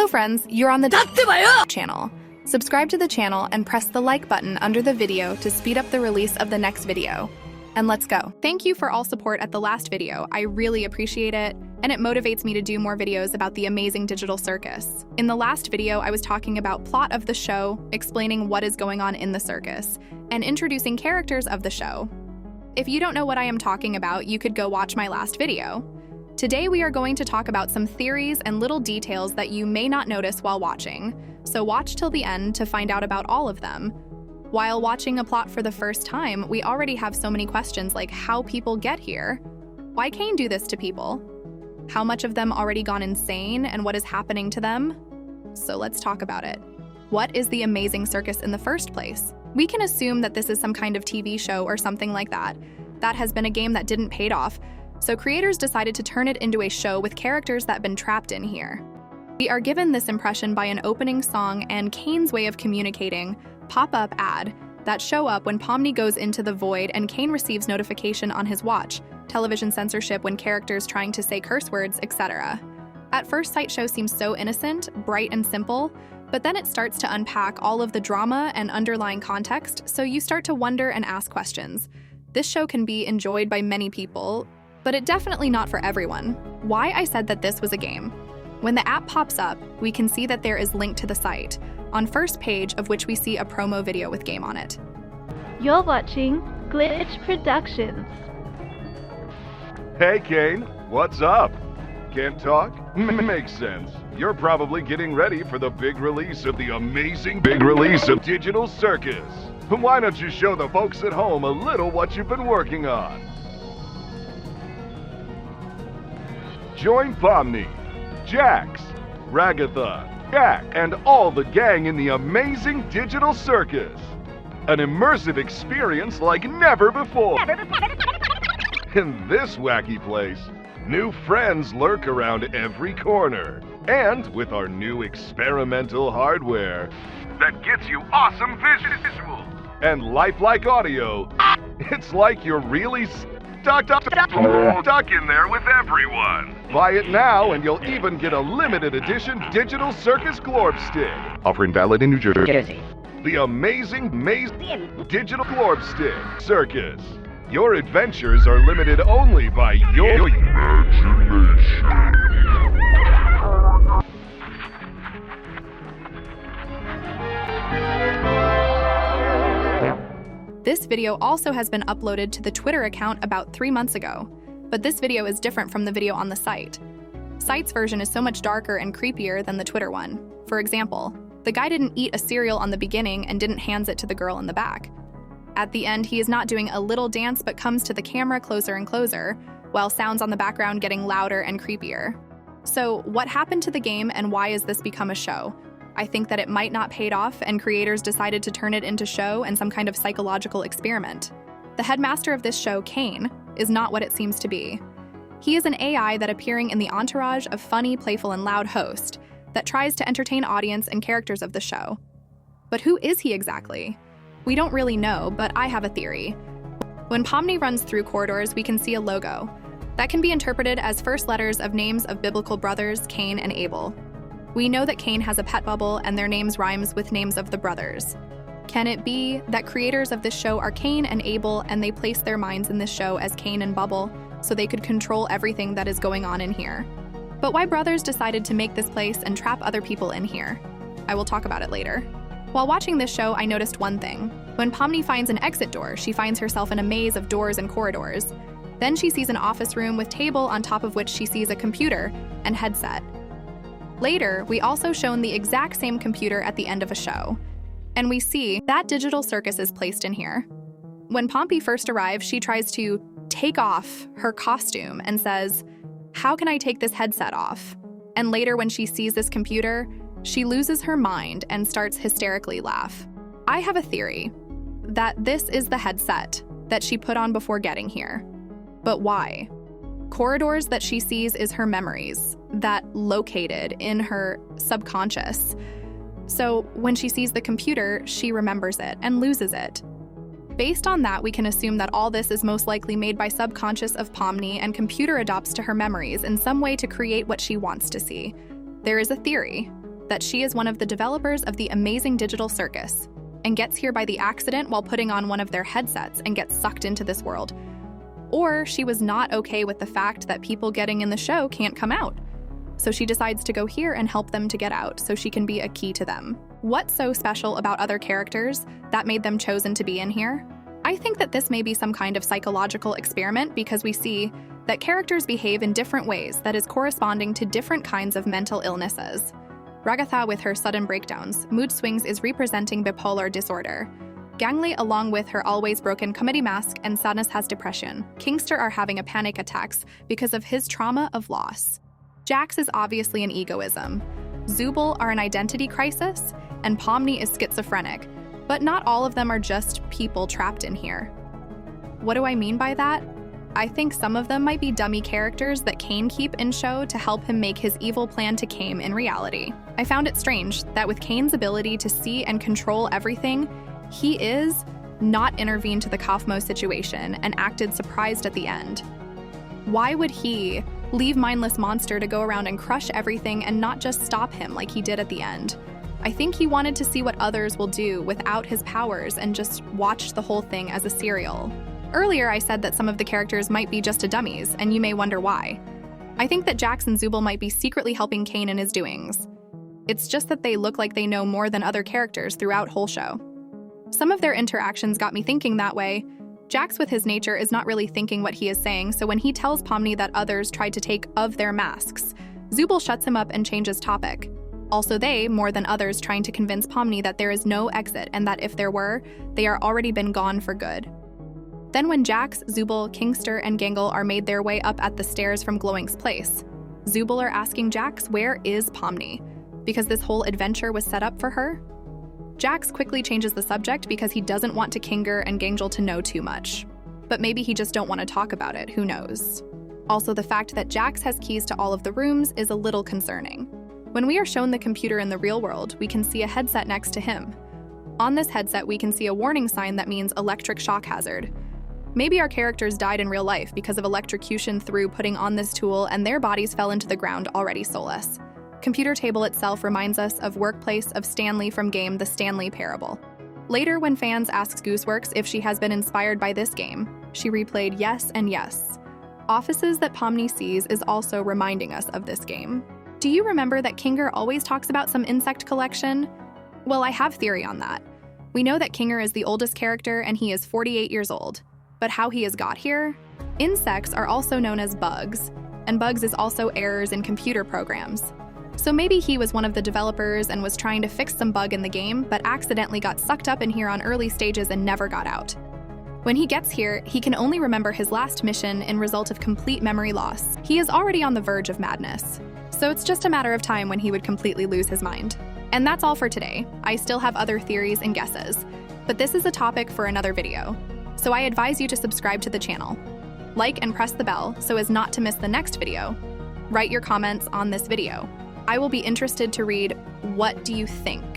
Hello friends, you're on the channel. Subscribe to the channel and press the like button under the video to speed up the release of the next video. And let's go. Thank you for all support at the last video. I really appreciate it, and it motivates me to do more videos about the amazing digital circus. In the last video, I was talking about plot of the show, explaining what is going on in the circus, and introducing characters of the show. If you don't know what I am talking about, you could go watch my last video. Today we are going to talk about some theories and little details that you may not notice while watching, so watch till the end to find out about all of them. While watching a plot for the first time, we already have so many questions like how people get here. Why Caine do this to people? How much of them already gone insane and what is happening to them? So let's talk about it. What is the amazing circus in the first place? We can assume that this is some kind of TV show or something like that. That has been a game that didn't pay off, so creators decided to turn it into a show with characters that have been trapped in here. We are given this impression by an opening song and Caine's way of communicating, pop-up ad, that show up when Pomni goes into the void and Caine receives notification on his watch, television censorship when characters trying to say curse words, etc. At first sight, show seems so innocent, bright and simple, but then it starts to unpack all of the drama and underlying context, so you start to wonder and ask questions. This show can be enjoyed by many people, but it definitely not for everyone. Why I said that this was a game. When the app pops up, we can see that there is linked to the site, on first page of which we see a promo video with game on it. You're watching Glitch Productions. Hey Caine, what's up? Can't talk? Makes sense. You're probably getting ready for the big release of the amazing big release of Digital Circus. Why don't you show the folks at home a little what you've been working on? Join Pomni, Jax, Ragatha, Jack, and all the gang in the amazing Digital Circus. An immersive experience like never before. In this wacky place, new friends lurk around every corner. And with our new experimental hardware that gets you awesome visuals and lifelike audio, it's like you're really stuck in there with everyone. Buy it now and you'll even get a limited edition Digital Circus Glorb Stick. Offering valid in New Jersey. The amazing Digital Glorb Stick Circus. Your adventures are limited only by your imagination. This video also has been uploaded to the Twitter account about 3 months ago, but this video is different from the video on the site. Site's version is so much darker and creepier than the Twitter one. For example, the guy didn't eat a cereal on the beginning and didn't hands it to the girl in the back. At the end, he is not doing a little dance but comes to the camera closer and closer, while sounds on the background getting louder and creepier. So what happened to the game and why has this become a show? I think that it might not paid off and creators decided to turn it into show and some kind of psychological experiment. The headmaster of this show, Caine, is not what it seems to be. He is an AI that appearing in the entourage of funny, playful, and loud host that tries to entertain audience and characters of the show. But who is he exactly? We don't really know, but I have a theory. When Pomni runs through corridors, we can see a logo that can be interpreted as first letters of names of biblical brothers, Cain and Abel. We know that Caine has a pet bubble and their names rhymes with names of the brothers. Can it be that creators of this show are Cain and Abel and they place their minds in this show as Caine and Bubble so they could control everything that is going on in here? But why brothers decided to make this place and trap other people in here? I will talk about it later. While watching this show, I noticed one thing. When Pomni finds an exit door, she finds herself in a maze of doors and corridors. Then she sees an office room with table on top of which she sees a computer and headset. Later, we also shown the exact same computer at the end of a show, and we see that Digital Circus is placed in here. When Pomni first arrives, she tries to take off her costume and says, "How can I take this headset off?" And later when she sees this computer, she loses her mind and starts hysterically laugh. I have a theory that this is the headset that she put on before getting here. But why? Corridors that she sees is her memories that located in her subconscious. So when she sees the computer, she remembers it and loses it. Based on that, we can assume that all this is most likely made by subconscious of Pomni and computer adopts to her memories in some way to create what she wants to see. There is a theory. that she is one of the developers of the amazing digital Circus and gets here by the accident while putting on one of their headsets and gets sucked into this world. Or she was not okay with the fact that people getting in the show can't come out. So she decides to go here and help them to get out so she can be a key to them. What's so special about other characters that made them chosen to be in here? I think that this may be some kind of psychological experiment because we see that characters behave in different ways that is corresponding to different kinds of mental illnesses. Ragatha with her sudden breakdowns, mood swings is representing bipolar disorder. Gangle, along with her always broken comedy mask and sadness, has depression. Kingster are having a panic attacks because of his trauma of loss. Jax is obviously an egoism. Zoomble are an identity crisis, and Pomni is schizophrenic. But not all of them are just people trapped in here. What do I mean by that? I think some of them might be dummy characters that Caine keep in show to help him make his evil plan to Caine in reality. I found it strange that with Caine's ability to see and control everything, he is not intervened to the Kaufmo situation and acted surprised at the end. Why would he leave mindless monster to go around and crush everything and not just stop him like he did at the end? I think he wanted to see what others will do without his powers and just watched the whole thing as a serial. Earlier, I said that some of the characters might be just dummies, and you may wonder why. I think that Jax and Zoomble might be secretly helping Caine in his doings. It's just that they look like they know more than other characters throughout whole show. Some of their interactions got me thinking that way. Jax with his nature is not really thinking what he is saying, so when he tells Pomni that others tried to take of their masks, Zoomble shuts him up and changes topic. Also they, more than others, trying to convince Pomni that there is no exit and that if there were, they are already been gone for good. Then when Jax, Zoomble, Kingster, and Gangle are made their way up at the stairs from Glowing's place, Zoomble are asking Jax where is Pomni, because this whole adventure was set up for her. Jax quickly changes the subject because he doesn't want to Kinger and Gangle to know too much. But maybe he just don't want to talk about it, who knows. Also, the fact that Jax has keys to all of the rooms is a little concerning. When we are shown the computer in the real world, we can see a headset next to him. On this headset, we can see a warning sign that means electric shock hazard. Maybe our characters died in real life because of electrocution through putting on this tool and their bodies fell into the ground already soulless. Computer table itself reminds us of workplace of Stanley from game The Stanley Parable. Later, when fans ask Gooseworks if she has been inspired by this game, she replayed yes and yes. Offices that Pomni sees is also reminding us of this game. Do you remember that Kinger always talks about some insect collection? Well, I have theory on that. We know that Kinger is the oldest character and he is 48 years old. But how he has got here? Insects are also known as bugs, and bugs is also errors in computer programs. So maybe he was one of the developers and was trying to fix some bug in the game, but accidentally got sucked up in here on early stages and never got out. When he gets here, he can only remember his last mission in result of complete memory loss. He is already on the verge of madness. So it's just a matter of time when he would completely lose his mind. And that's all for today. I still have other theories and guesses, but this is a topic for another video. So I advise you to subscribe to the channel. Like and press the bell so as not to miss the next video. Write your comments on this video. I will be interested to read what do you think.